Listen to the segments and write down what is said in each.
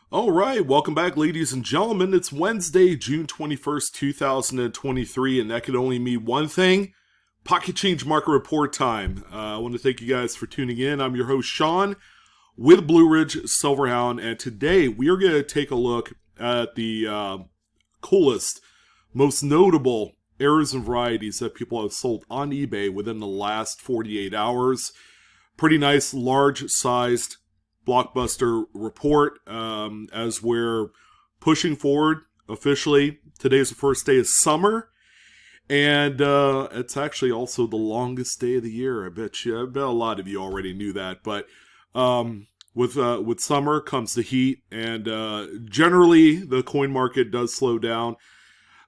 All right, welcome back, ladies and gentlemen. It's Wednesday, June 21st, 2023, and that could only mean one thing: Pocket Change Market Report time. I want to thank you guys for tuning in. I'm your host, Sean, with BlueRidgeSilverhound, and today we are going to take a look at the coolest, most notable errors and varieties that people have sold on eBay within the last 48 hours. Pretty nice, large-sized blockbuster report as we're pushing forward officially. Today's the first day of summer, and it's actually also the longest day of the year. I bet a lot of you already knew that, but with summer comes the heat, and generally the coin market does slow down.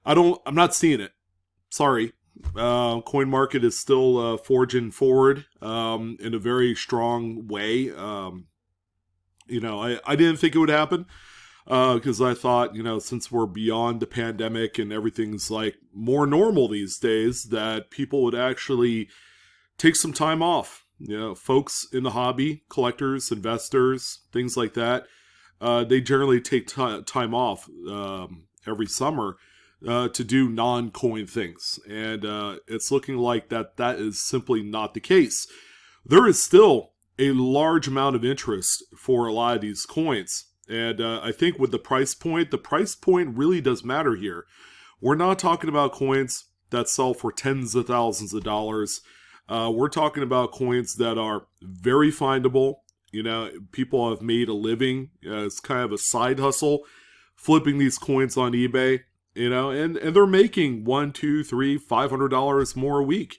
I'm not seeing it. Sorry. Coin market is still forging forward in a very strong way. I didn't think it would happen because I thought, since we're beyond the pandemic and everything's like more normal these days, that people would actually take some time off. Folks in the hobby, collectors, investors, things like that, they generally take time off every summer to do non-coin things. And it's looking like that is simply not the case. There is still a large amount of interest for a lot of these coins. And I think with the price point really does matter here. We're not talking about coins that sell for tens of thousands of dollars. We're talking about coins that are very findable. People have made a living. It's kind of a side hustle, flipping these coins on eBay. And they're making $1, $2, $3, $500 more a week.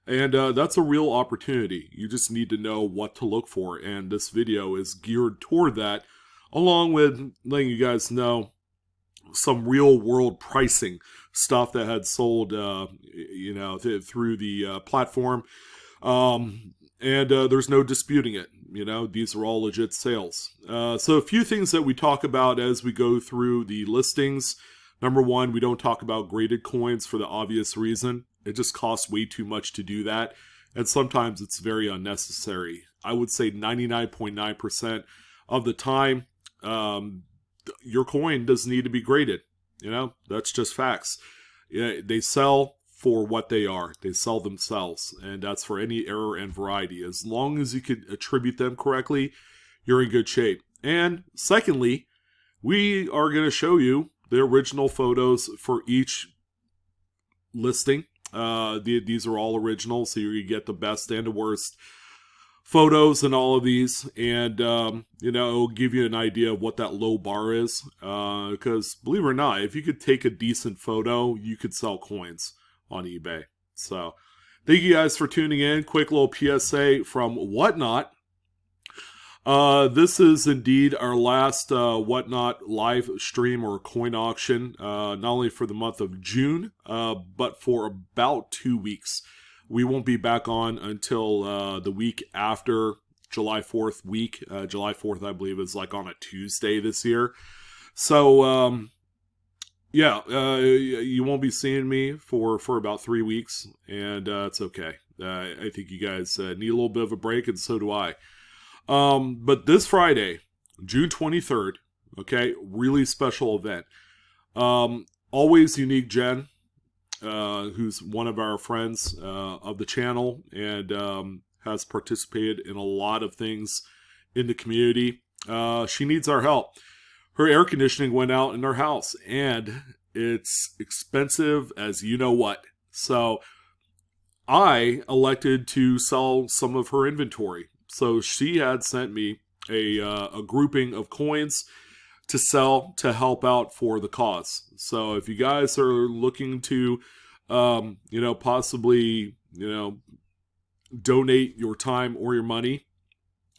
And that's a real opportunity. You just need to know what to look for. And this video is geared toward that, along with letting you guys know some real world pricing stuff that had sold, through the platform. And there's no disputing it. These are all legit sales. So a few things that we talk about as we go through the listings. Number one, we don't talk about graded coins for the obvious reason. It just costs way too much to do that, and sometimes it's very unnecessary. I would say 99.9% of the time, your coin doesn't need to be graded. That's just facts. They sell for what they are. They sell themselves, and that's for any error and variety. As long as you can attribute them correctly, you're in good shape. And secondly, we are going to show you the original photos for each listing. These are all original, so you get the best and the worst photos in all of these, and it'll give you an idea of what that low bar is, because believe it or not, if you could take a decent photo, you could sell coins on eBay. So thank you guys for tuning in. Quick little PSA from Whatnot. This is indeed our last Whatnot live stream or coin auction, not only for the month of June, but for about 2 weeks. We won't be back on until the week after July 4th week. July 4th, I believe, is like on a Tuesday this year. So, you won't be seeing me for about 3 weeks, and it's okay. I think you guys need a little bit of a break, and so do I. But this Friday, June 23rd, okay, really special event. Always unique Jen, who's one of our friends of the channel and has participated in a lot of things in the community. She needs our help. Her air conditioning went out in her house, and it's expensive as you know what. So I elected to sell some of her inventory. So she had sent me a grouping of coins to sell to help out for the cause. So if you guys are looking to, possibly, donate your time or your money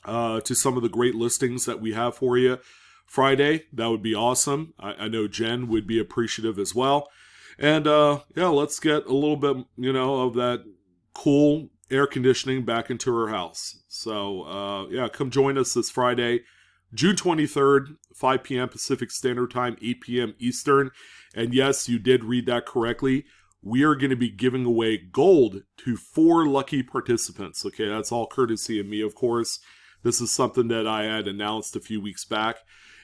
to some of the great listings that we have for you Friday, that would be awesome. I know Jen would be appreciative as well. And let's get a little bit, of that cool air conditioning back into her house. So, come join us this Friday, June 23rd, 5 p.m. Pacific Standard Time, 8 p.m. Eastern. And yes, you did read that correctly. We are going to be giving away gold to 4 lucky participants. Okay, that's all courtesy of me, of course. This is something that I had announced a few weeks back.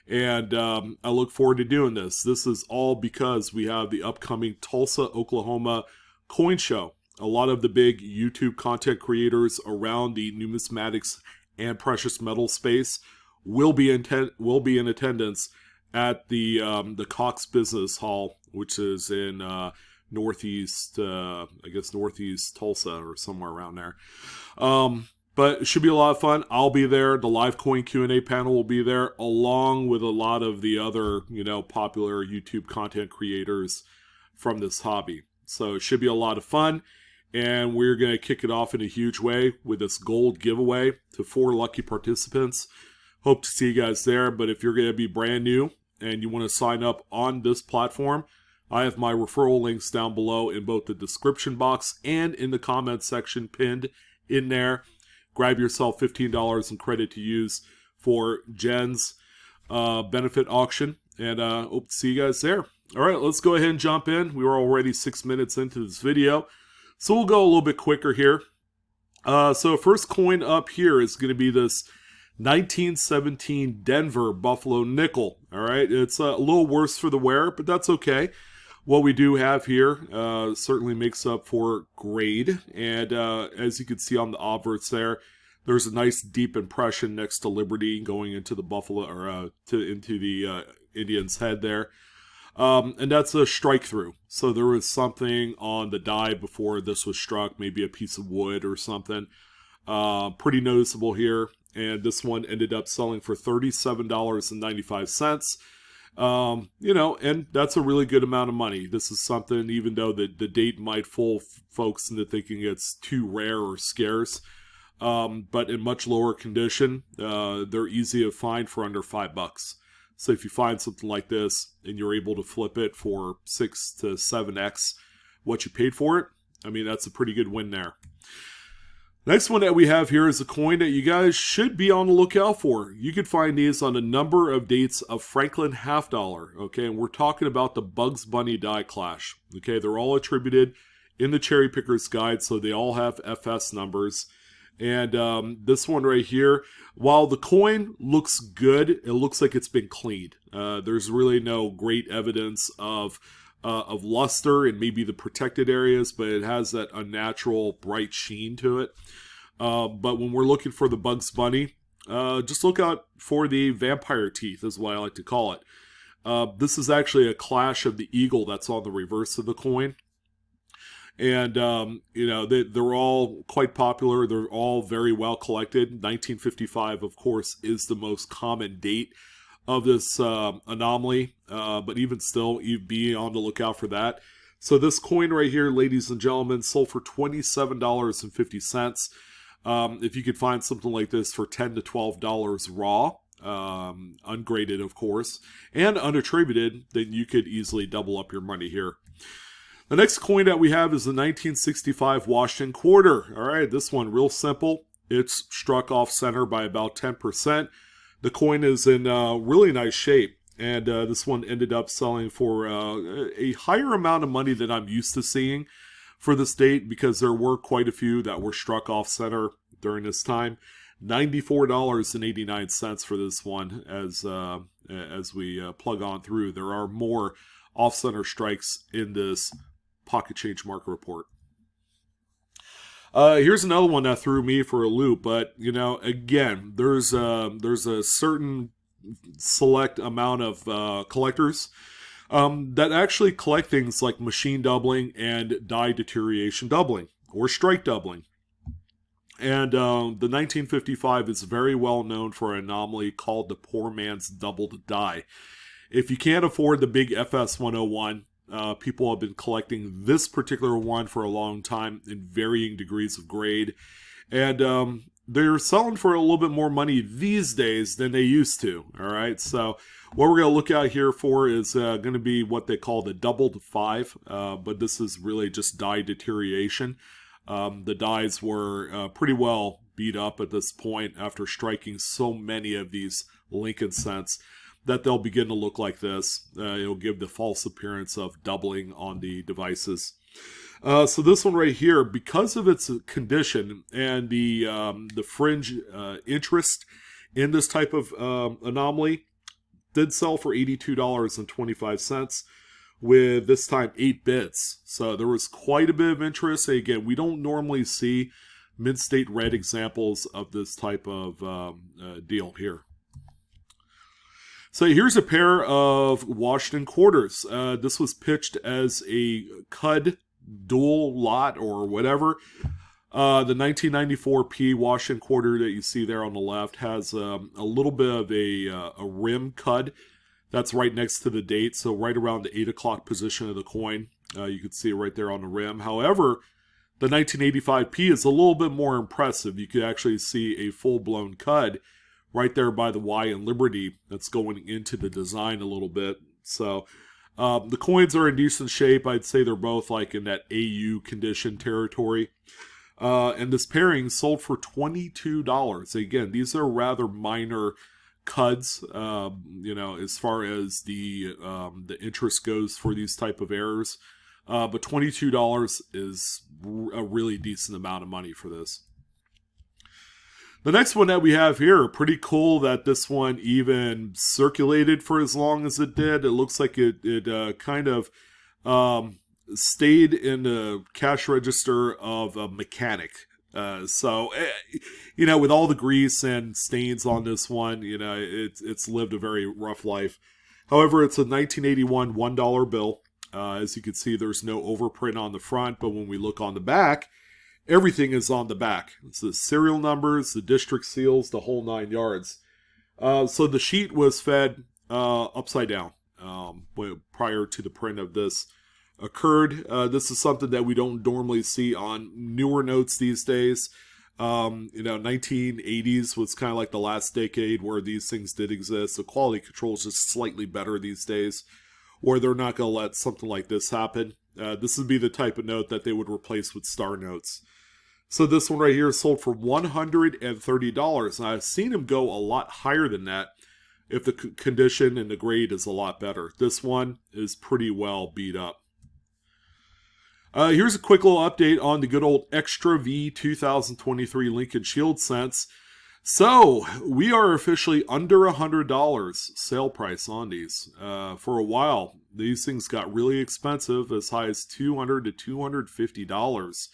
And I look forward to doing this. This is all because we have the upcoming Tulsa, Oklahoma coin show. A lot of the big YouTube content creators around the numismatics and precious metal space will be in attendance at the Cox Business Hall, which is in northeast Tulsa or somewhere around there. But it should be a lot of fun. I'll be there. The live coin Q&A panel will be there, along with a lot of the other, popular YouTube content creators from this hobby. So it should be a lot of fun. And we're going to kick it off in a huge way with this gold giveaway to 4 lucky participants. Hope to see you guys there. But if you're going to be brand new and you want to sign up on this platform, I have my referral links down below in both the description box and in the comment section pinned in there. Grab yourself $15 in credit to use for Jen's benefit auction, and hope to see you guys there. All right, let's go ahead and jump in. We were already 6 minutes into this video, so we'll go a little bit quicker here. So first coin up here is going to be this 1917 Denver Buffalo Nickel. All right, it's a little worse for the wear, but that's okay. What we do have here certainly makes up for grade, and as you can see on the obverse there's a nice deep impression next to Liberty going into the Buffalo or into the Indian's head there, and that's a strike through. So there was something on the die before this was struck, maybe a piece of wood or something. Pretty noticeable here, and this one ended up selling for $37.95. And that's a really good amount of money. This is something, even though the date might fool folks into thinking it's too rare or scarce, but in much lower condition, they're easy to find for under $5. So if you find something like this and you're able to flip it for 6 to 7x what you paid for it, I mean, that's a pretty good win there. Next one that we have here is a coin that you guys should be on the lookout for. You could find these on a number of dates of Franklin half dollar, okay? And we're talking about the Bugs Bunny die clash, okay? They're all attributed in the Cherry Picker's Guide, so they all have FS numbers. And this one right here, while the coin looks good, it looks like it's been cleaned. There's really no great evidence of luster and maybe the protected areas, but it has that unnatural bright sheen to it. But when we're looking for the Bugs Bunny, just look out for the vampire teeth is what I like to call it. This is actually a clash of the eagle that's on the reverse of the coin. And, they're all quite popular. They're all very well collected. 1955, of course, is the most common date of this anomaly, but even still, you'd be on the lookout for that. So this coin right here, ladies and gentlemen, sold for $27.50. If you could find something like this for $10 to $12 raw, ungraded, of course, and unattributed, then you could easily double up your money here. The next coin that we have is the 1965 Washington Quarter. All right, this one real simple. It's struck off center by about 10%. The coin is in really nice shape, and this one ended up selling for a higher amount of money than I'm used to seeing for this date, because there were quite a few that were struck off center during this time. $94.89 for this one as we plug on through. There are more off-center strikes in this pocket change market report. Here's another one that threw me for a loop, but again, there's a certain select amount of collectors that actually collect things like machine doubling and die deterioration doubling or strike doubling. And the 1955 is very well known for an anomaly called the poor man's doubled die. If you can't afford the big FS 101, people have been collecting this particular one for a long time in varying degrees of grade. And they're selling for a little bit more money these days than they used to. All right, so what we're going to look out here for is going to be what they call the doubled 5, but this is really just die deterioration. The dies were pretty well beat up at this point after striking so many of these Lincoln cents that they'll begin to look like this. It'll give the false appearance of doubling on the devices. So this one right here, because of its condition and the fringe interest in this type of anomaly, did sell for $82.25 with this time 8 bids. So there was quite a bit of interest. Again, we don't normally see mid-state red examples of this type of deal here. So here's a pair of Washington quarters. This was pitched as a CUD dual lot or whatever. The 1994 P Washington quarter that you see there on the left has a little bit of a rim CUD that's right next to the date, so right around the 8 o'clock position of the coin. You can see it right there on the rim. However, the 1985 P is a little bit more impressive. You could actually see a full-blown CUD right there by the Y in Liberty that's going into the design a little bit. So the coins are in decent shape. I'd say they're both like in that AU condition territory. And this pairing sold for $22. Again, these are rather minor CUDs, as far as the interest goes for these type of errors. But $22 is a really decent amount of money for this. The next one that we have here, pretty cool that this one even circulated for as long as it did. It looks like it kind of stayed in the cash register of a mechanic. With all the grease and stains on this one, it's lived a very rough life. However, it's a 1981 $1 bill. As you can see, there's no overprint on the front, but when we look on the back, everything is on the back. It's the serial numbers, the district seals, the whole 9 yards. So the sheet was fed upside down prior to the print of this occurred. This is something that we don't normally see on newer notes these days. 1980s was kind of like the last decade where these things did exist. The quality control is just slightly better these days, or they're not going to let something like this happen. This would be the type of note that they would replace with star notes. So this one right here is sold for $130, and I've seen them go a lot higher than that if the condition and the grade is a lot better. This one is pretty well beat up. Here's a quick little update on the good old Extra V 2023 Lincoln Shield cents. So, we are officially under $100 sale price on these. For a while, these things got really expensive, as high as $200 to $250,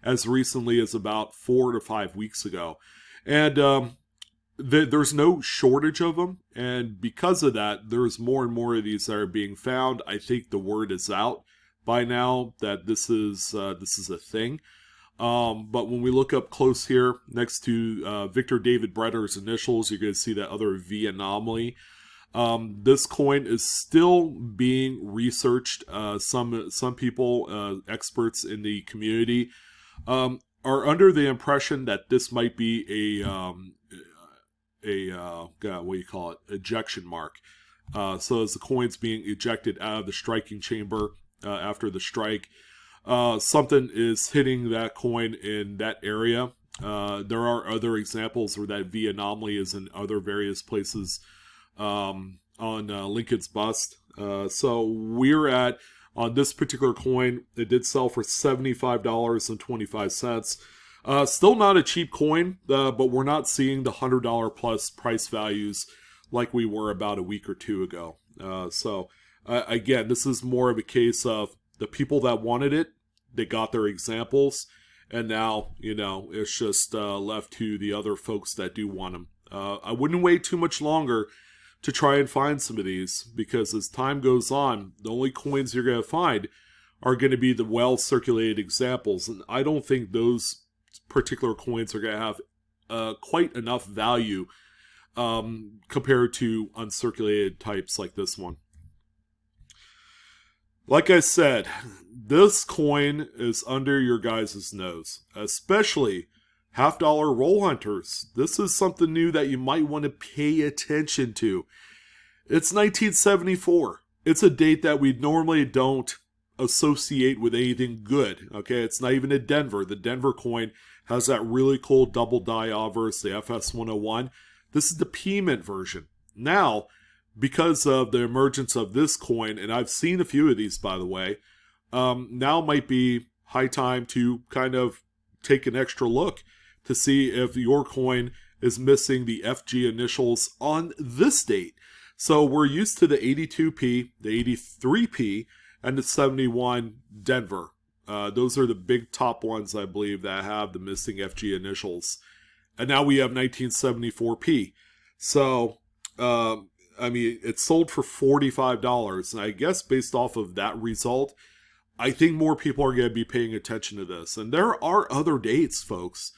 as recently as about 4 to 5 weeks ago. And there's no shortage of them, and because of that, there's more and more of these that are being found. I think the word is out by now that this is a thing. But when we look up close here, next to Victor David Bretter's initials, you're going to see that other V anomaly. This coin is still being researched. Some people, experts in the community, are under the impression that this might be ejection mark. So as the coin's being ejected out of the striking chamber after the strike, something is hitting that coin in that area. There are other examples where that V anomaly is in other various places on Lincoln's bust. So we're at, on this particular coin, it did sell for $75.25. Still not a cheap coin, but we're not seeing the $100 plus price values like we were about a week or two ago. Again, this is more of a case of the people that wanted it, they got their examples, and now, it's just left to the other folks that do want them. I wouldn't wait too much longer to try and find some of these, because as time goes on, the only coins you're going to find are going to be the well-circulated examples, and I don't think those particular coins are going to have quite enough value compared to uncirculated types like this one. Like I said, this coin is under your guys' nose, especially half-dollar roll hunters. This is something new that you might want to pay attention to. It's 1974. It's a date that we normally don't associate with anything good. Okay, it's not even a Denver. The Denver coin has that really cool double die obverse, the FS101. This is the P Mint version. Now, because of the emergence of this coin, and I've seen a few of these, by the way, now might be high time to kind of take an extra look to see if your coin is missing the FG initials on this date. So we're used to the 82p, the 83p, and the 71 Denver. Those are the big top ones, I believe, that have the missing FG initials. And now we have 1974p. So, I mean, it sold for $45. And I guess based off of that result, I think more people are going to be paying attention to this. And there are other dates, folks,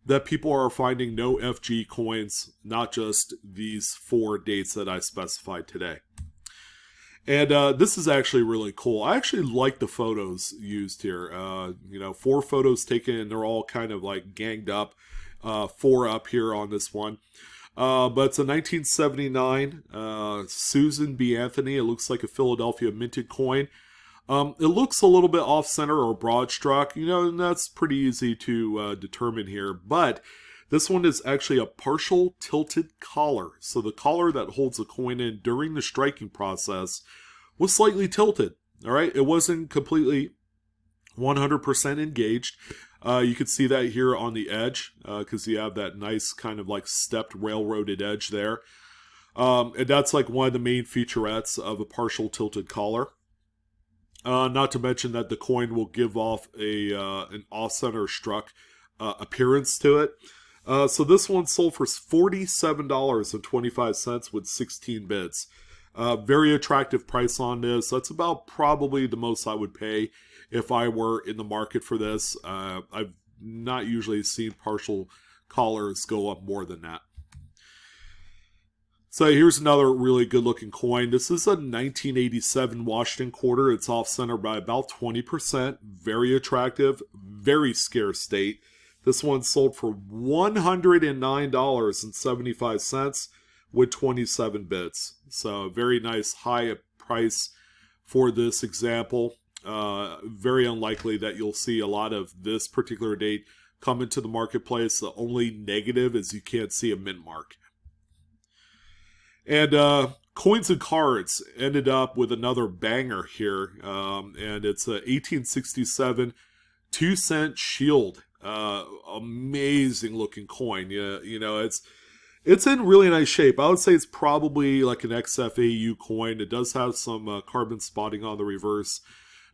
that people are finding no FG coins, not just these 4 dates that I specified today. And this is actually really cool. I actually like the photos used here. 4 photos taken, and they're all kind of like ganged up. 4 up here on this one. But it's a 1979 Susan B. Anthony. It looks like a Philadelphia minted coin. It looks a little bit off-center or broad struck, and that's pretty easy to determine here. But this one is actually a partial tilted collar. So the collar that holds the coin in during the striking process was slightly tilted. All right, it wasn't completely 100% engaged. You can see that here on the edge because you have that nice kind of like stepped railroaded edge there. And that's like one of the main featurettes of a partial tilted collar. Not to mention that the coin will give off an off-center struck appearance to it. So this one sold for $47.25 with 16 bids. Very attractive price on this. That's about probably the most I would pay if I were in the market for this. I've not usually seen partial collars go up more than that. So here's another really good looking coin. This is a 1987 Washington quarter. It's off center by about 20%. Very attractive, very scarce state. This one sold for $109.75 with 27 bids. So very nice high price for this example. Very unlikely that you'll see a lot of this particular date come into the marketplace. The only negative is you can't see a mint mark. And Coins and Cards ended up with another banger here. And it's a 1867 2-cent shield. Amazing looking coin. It's in really nice shape. I would say it's probably like an XFAU coin. It does have some carbon spotting on the reverse.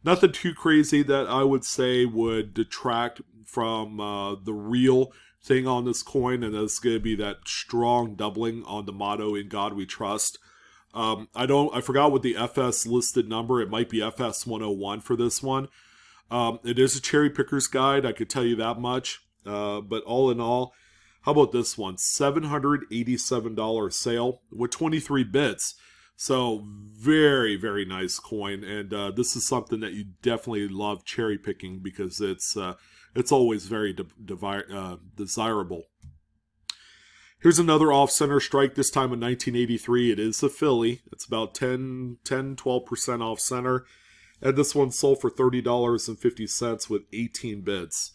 Nothing too crazy that I would say would detract from the real thing on this coin, and that's going to be that strong doubling on the motto "In God We Trust." I forgot what the FS listed number. It might be FS 101 for this one. It is a cherry picker's guide, I could tell you that much. But all in all, how about this one? $787 sale with 23 bits. So very, very nice coin. And this is something that you definitely love cherry picking because it's always very desirable. Here's another off-center strike, this time in 1983. It is a Philly. It's about 12% off-center. And this one sold for $30.50 with 18 bids.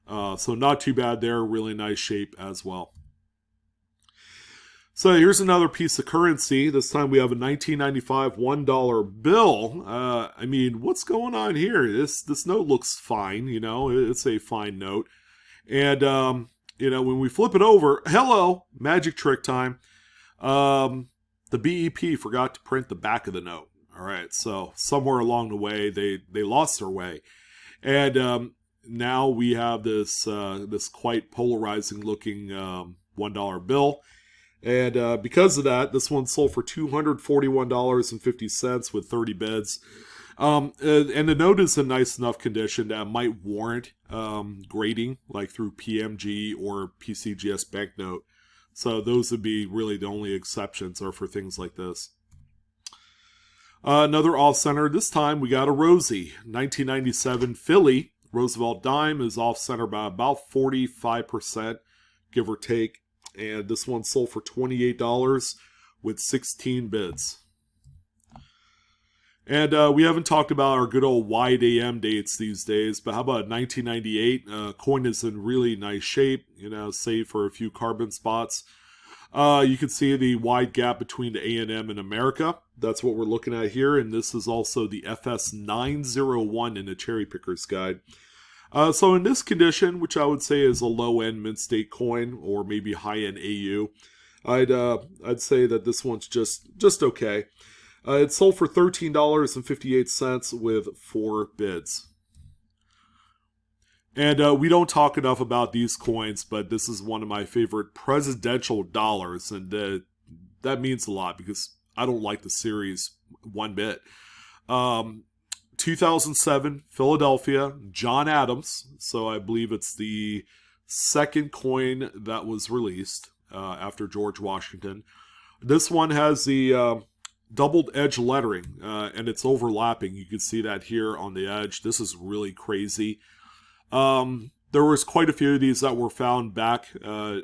So not too bad there. Really nice shape as well. So here's another piece of currency. This time we have a 1995 $1 bill. I mean, what's going on here? This note looks fine, it's a fine note. And, when we flip it over, hello, magic trick time. The BEP forgot to print the back of the note. All right, so somewhere along the way, they lost their way. And now we have this quite polarizing looking $1 bill. And because of that, this one sold for $241.50 with 30 bids. And the note is in nice enough condition that might warrant grading, like through PMG or PCGS banknote. So those would be really the only exceptions are for things like this. Another off-center. This time we got a Rosie. 1997 Philly Roosevelt dime is off-center by about 45%, give or take. And this one sold for $28 with 16 bids. And we haven't talked about our good old wide AM dates these days, but how about 1998? Coin is in really nice shape, save for a few carbon spots. You can see the wide gap between the A&M and America. That's what we're looking at here. And this is also the FS 901 in the Cherry Picker's Guide. So in this condition, which I would say is a low-end mint state coin or maybe high-end AU, I'd say that this one's just okay. It sold for $13.58 with 4 bids. And we don't talk enough about these coins, but this is one of my favorite presidential dollars, and that means a lot because I don't like the series one bit. 2007, Philadelphia, John Adams. So I believe it's the second coin that was released after George Washington. This one has the doubled edge lettering, and it's overlapping. You can see that here on the edge. This is really crazy. There was quite a few of these that were found back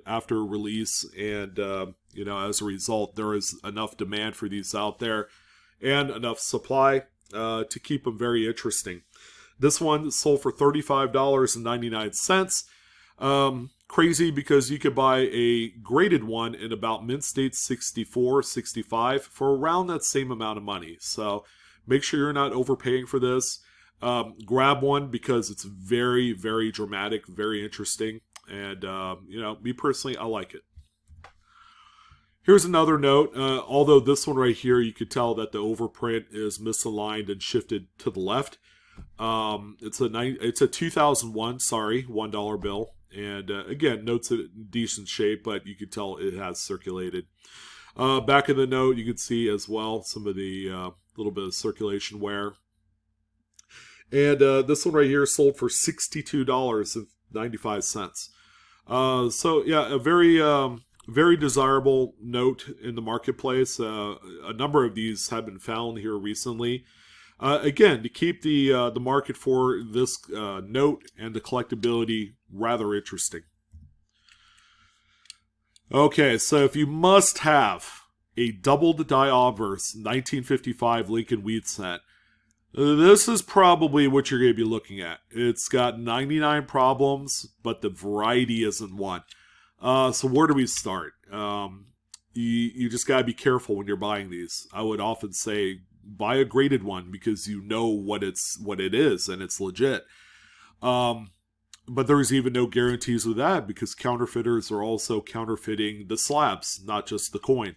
after release, and as a result, there is enough demand for these out there and enough supply to keep them very interesting. This one sold for $35.99. Crazy because you could buy a graded one in about mint state 64, 65 for around that same amount of money. So make sure you're not overpaying for this. Grab one because it's very, very dramatic, very interesting. And, me personally, I like it. Here's another note. Although this one right here, you could tell that the overprint is misaligned and shifted to the left. It's a 2001, $1 bill. And again, notes it in decent shape, but you could tell it has circulated. Back in the note, you can see as well some of the little bit of circulation wear. And this one right here sold for $62.95. So yeah, a very desirable note in the marketplace. A number of these have been found here recently. Again, to keep the market for this note and the collectability rather interesting. Okay, so if you must have a doubled die obverse 1955 Lincoln Wheat set, this is probably what you're going to be looking at. It's got 99 problems, but the variety isn't one. So where do we start? You just got to be careful when you're buying these. I would often say buy a graded one because you know what it is and it's legit. But there's even no guarantees with that because counterfeiters are also counterfeiting the slabs, not just the coin.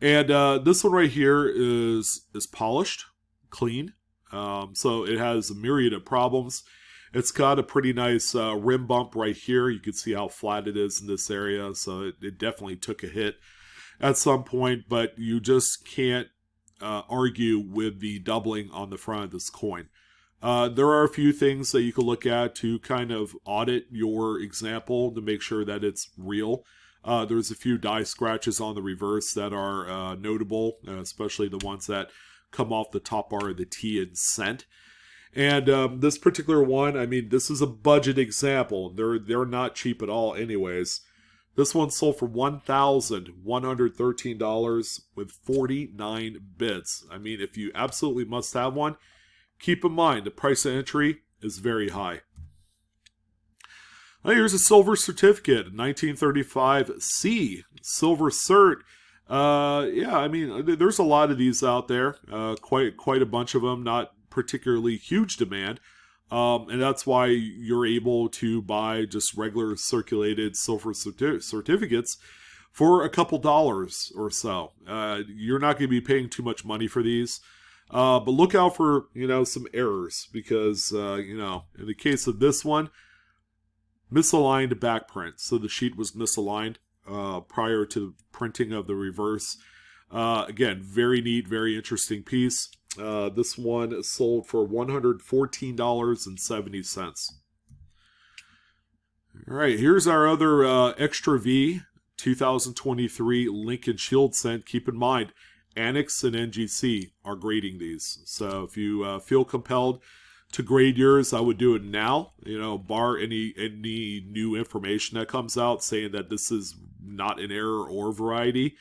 And this one right here is polished, clean. So it has a myriad of problems. It's got a pretty nice rim bump right here. You can see how flat it is in this area. So it definitely took a hit at some point, but you just can't argue with the doubling on the front of this coin. There are a few things that you can look at to kind of audit your example to make sure that it's real. There's a few die scratches on the reverse that are notable, especially the ones that come off the top bar of the T in cent. And this particular one, I mean, this is a budget example. They're not cheap at all anyways. This one sold for $1,113 with 49 bids. I mean, if you absolutely must have one, keep in mind the price of entry is very high. Now, here's a silver certificate, 1935 C, silver cert. Yeah, I mean, there's a lot of these out there, quite a bunch of them, not particularly huge demand. And that's why you're able to buy just regular circulated silver certificates for a couple dollars or so. You're not going to be paying too much money for these. But look out for, some errors because, in the case of this one, misaligned backprint. So the sheet was misaligned prior to printing of the reverse. Again, very neat, very interesting piece. This one sold for $114.70. All right, here's our other Extra V 2023 Lincoln Shield cent. Keep in mind, Annex and NGC are grading these. So if you feel compelled to grade yours, I would do it now, bar any new information that comes out saying that this is not an error or variety.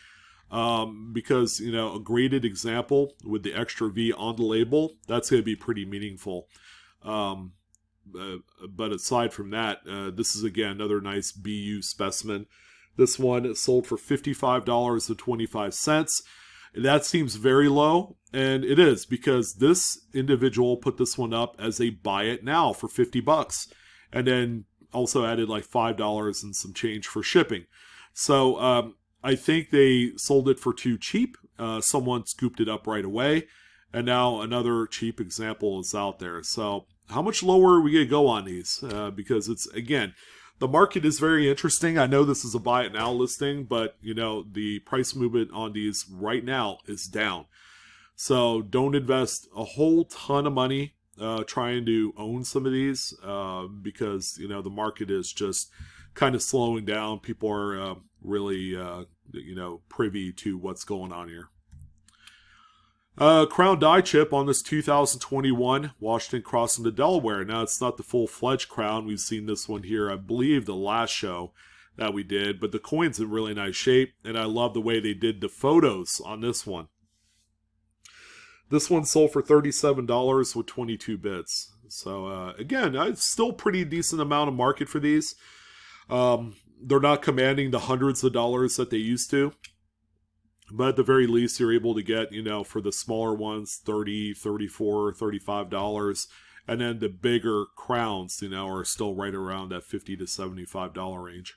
Because, a graded example with the Extra V on the label, that's going to be pretty meaningful. But aside from that, this is, again, another nice BU specimen. This one sold for $55.25. That seems very low, and it is because this individual put this one up as a buy it now for $50, and then also added like $5 and some change for shipping. So I think they sold it for too cheap. Someone scooped it up right away. And now another cheap example is out there. So how much lower are we going to go on these? Because it's, again, the market is very interesting. I know this is a buy it now listing, but, the price movement on these right now is down. So don't invest a whole ton of money trying to own some of these because, the market is just kind of slowing down. People are really, privy to what's going on here. Crown die chip on this 2021 Washington crossing to Delaware. Now, it's not the full-fledged crown. We've seen this one here, I believe, the last show that we did. But the coin's in really nice shape, and I love the way they did the photos on this one. This one sold for $37 with 22 bits. So, again, it's still pretty decent amount of market for these. They're not commanding the hundreds of dollars that they used to. But at the very least, you're able to get, for the smaller ones, $30, $34, $35. And then the bigger crowns, are still right around that $50 to $75 range.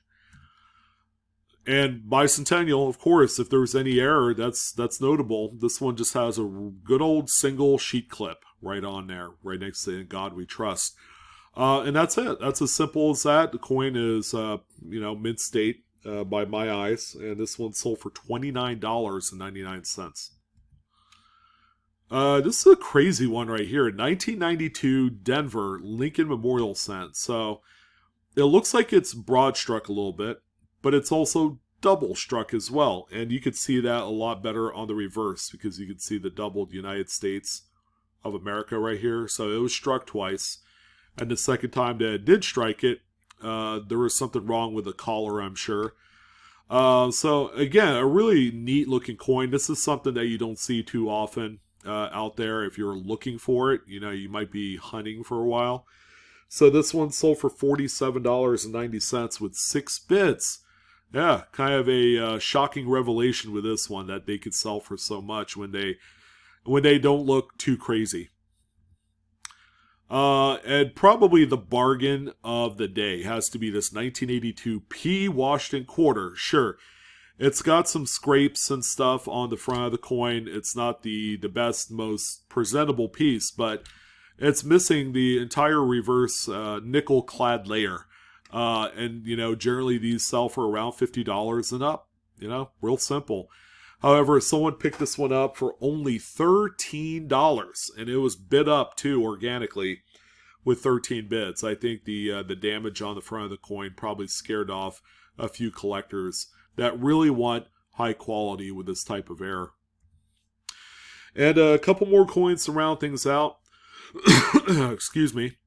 And Bicentennial, of course, if there's any error, that's notable. This one just has a good old single sheet clip right on there, right next to "In God We Trust." And that's it. That's as simple as that. The coin is, mint state. By my eyes, and this one sold for $29.99. This is a crazy one right here. 1992 Denver Lincoln Memorial Cent. So it looks like it's broad struck a little bit, but it's also double struck as well. And you could see that a lot better on the reverse because you could see the doubled United States of America right here. So it was struck twice. And the second time that it did strike it, there was something wrong with the collar, I'm sure. So again, a really neat looking coin. This is something that you don't see too often out there. If you're looking for it, you might be hunting for a while. So this one sold for $47.90 with 6 bits. Yeah, kind of a shocking revelation with this one that they could sell for so much when they don't look too crazy. And probably the bargain of the day has to be this 1982 P Washington quarter. Sure, it's got some scrapes and stuff on the front of the coin. It's not the best, most presentable piece, but it's missing the entire reverse nickel clad layer. And, generally these sell for around $50 and up. Real simple. However, someone picked this one up for only $13, and it was bid up too organically with 13 bids. I think the damage on the front of the coin probably scared off a few collectors that really want high quality with this type of error. And a couple more coins to round things out. Excuse me.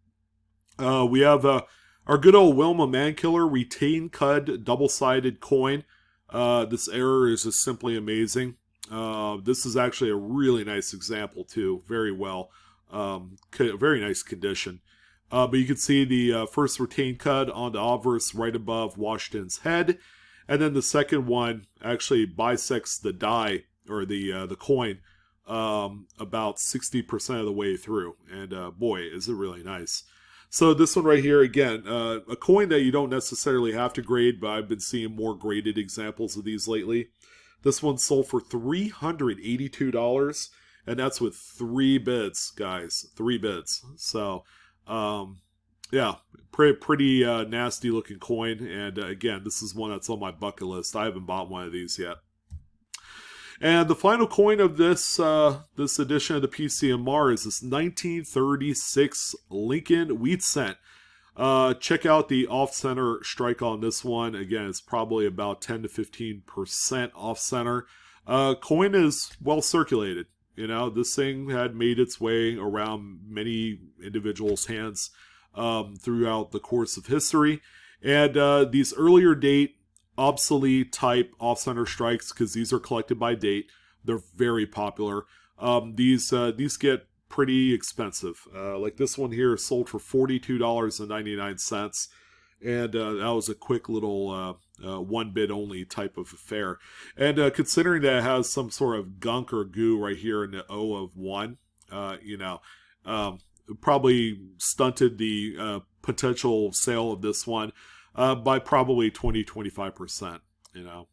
We have our good old Wilma Mankiller Retain Cud double-sided coin. This error is just simply amazing. This is actually a really nice example too. Very well. Very nice condition. But you can see the first retain cud on the obverse right above Washington's head. And then the second one actually bisects the die, or the coin, about 60% of the way through. And boy, is it really nice. So this one right here, again, a coin that you don't necessarily have to grade, but I've been seeing more graded examples of these lately. This one sold for $382, and that's with 3 bids, guys. 3 bids. So, yeah, pretty nasty looking coin. And again, this is one that's on my bucket list. I haven't bought one of these yet. And the final coin of this this edition of the PCMR is this 1936 Lincoln Wheat Cent. Check out the off-center strike on this one. Again, it's probably about 10 to 15% off-center. Coin is well circulated. This thing had made its way around many individuals' hands throughout the course of history. And these earlier date obsolete type off-center strikes, because these are collected by date, they're very popular. These get pretty expensive. Like this one here sold for $42.99, and that was a quick little one bid only type of affair. And considering that it has some sort of gunk or goo right here in the O of 1, probably stunted the potential sale of this one by probably 20-25%,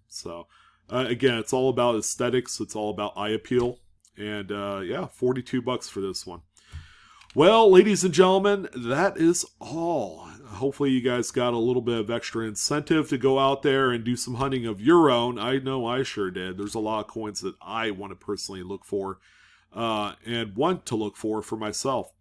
so Again, it's all about aesthetics. It's all about eye appeal. And yeah, $42 for this one. Well, ladies and gentlemen, that is all. Hopefully you guys got a little bit of extra incentive to go out there and do some hunting of your own. I know I sure did. There's a lot of coins that I want to personally look for and want to look for myself.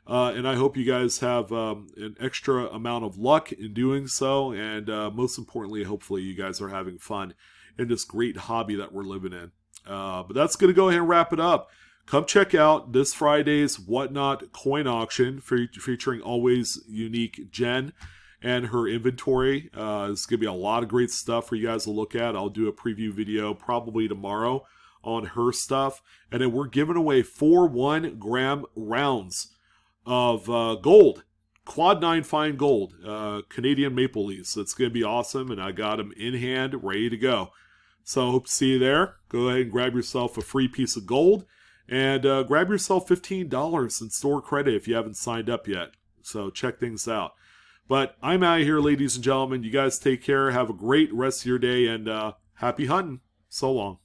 And I hope you guys have an extra amount of luck in doing so. And most importantly, hopefully you guys are having fun in this great hobby that we're living in. But that's going to go ahead and wrap it up. Come check out this Friday's Whatnot coin auction featuring always unique Jen and her inventory. There's going to be a lot of great stuff for you guys to look at. I'll do a preview video probably tomorrow on her stuff. And then we're giving away 4 1-gram rounds of gold. Quad 9 fine gold. Canadian maple leaves. It's going to be awesome. And I got them in hand, ready to go. So I hope to see you there. Go ahead and grab yourself a free piece of gold. And grab yourself $15 in store credit if you haven't signed up yet. So check things out. But I'm out of here, ladies and gentlemen. You guys take care. Have a great rest of your day. And happy hunting. So long.